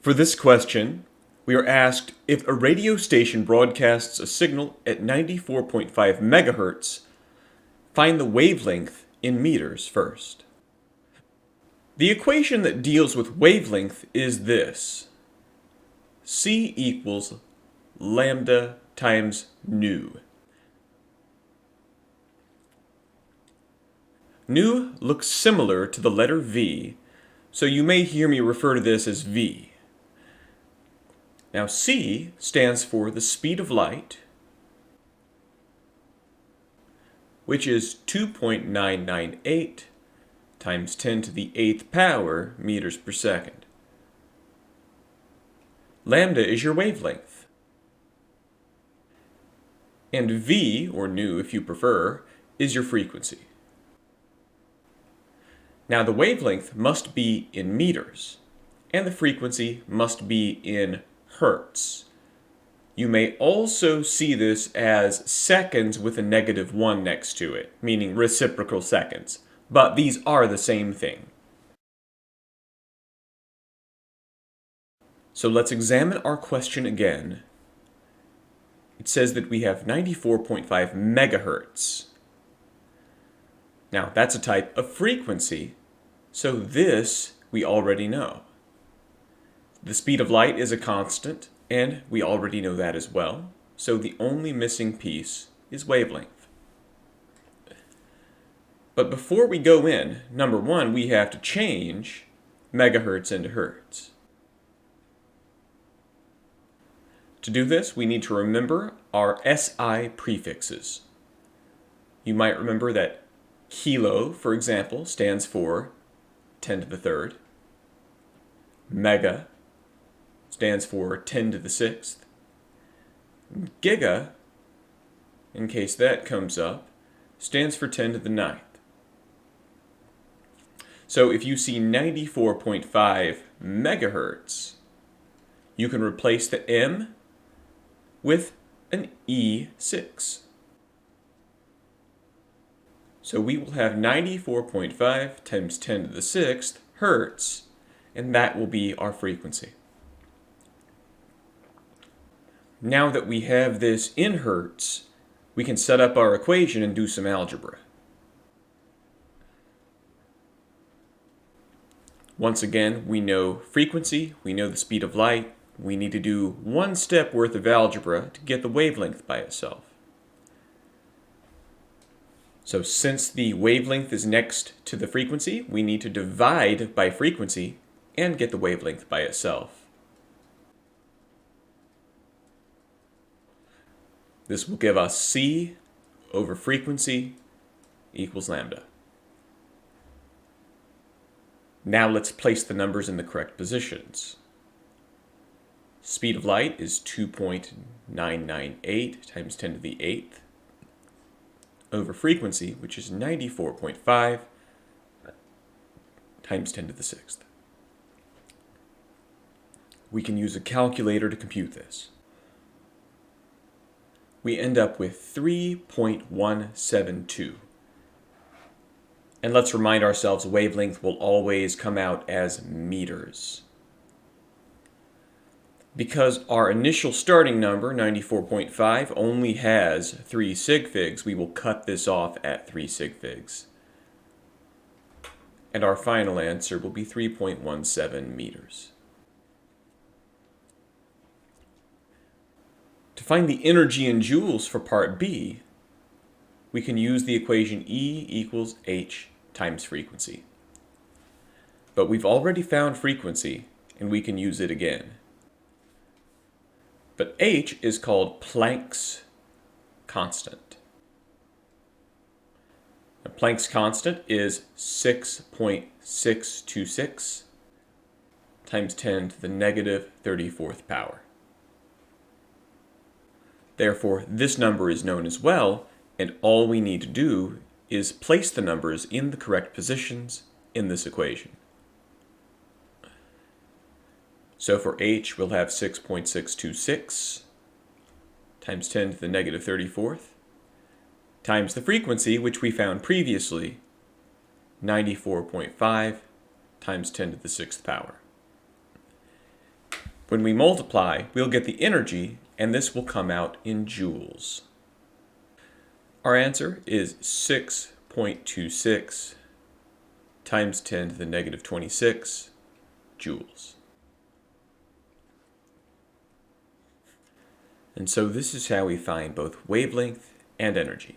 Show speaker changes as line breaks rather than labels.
For this question, we are asked if a radio station broadcasts a signal at 94.5 megahertz, find the wavelength in meters first. The equation that deals with wavelength is this: C equals lambda times nu. Nu looks similar to the letter V, so you may hear me refer to this as V. Now C stands for the speed of light, which is 2.998 times 10 to the 8th power meters per second. Lambda is your wavelength. And V, or nu if you prefer, is your frequency. Now the wavelength must be in meters, and the frequency must be in hertz. You may also see this as seconds with a -1 next to it, meaning reciprocal seconds, but these are the same thing. So let's examine our question again. It says that we have 94.5 megahertz. Now that's a type of frequency, so this we already know. The speed of light is a constant, and we already know that as well, so the only missing piece is wavelength. But before we go in, number one, we have to change megahertz into hertz. To do this, we need to remember our SI prefixes. You might remember that kilo, for example, stands for 10 to the third. Mega stands for 10 to the 6th. Giga, in case that comes up, stands for 10 to the 9th. So if you see 94.5 megahertz, you can replace the M with an E6. So we will have 94.5 times 10 to the 6th hertz, and that will be our frequency. Now that we have this in hertz, we can set up our equation and do some algebra. Once again, we know frequency, we know the speed of light. We need to do one step worth of algebra to get the wavelength by itself. So since the wavelength is next to the frequency, we need to divide by frequency and get the wavelength by itself. This will give us C over frequency equals lambda. Now let's place the numbers in the correct positions. Speed of light is 2.998 times 10 to the 8th over frequency, which is 94.5 times 10 to the 6th. We can use a calculator to compute this. We end up with 3.172. And let's remind ourselves wavelength will always come out as meters. Because our initial starting number, 94.5, only has 3 sig figs, we will cut this off at 3 sig figs. And our final answer will be 3.17 meters. To find the energy in joules for part B, we can use the equation E equals H times frequency. But we've already found frequency, and we can use it again. But H is called Planck's constant. Now, Planck's constant is 6.626 times 10 to the -34th power. Therefore, this number is known as well, and all we need to do is place the numbers in the correct positions in this equation. So for H, we'll have 6.626 times 10 to the -34th times the frequency, which we found previously, 94.5 times 10 to the 6th power. When we multiply, we'll get the energy, and this will come out in joules. Our answer is 6.26 times 10 to the negative 26 joules. And so this is how we find both wavelength and energy.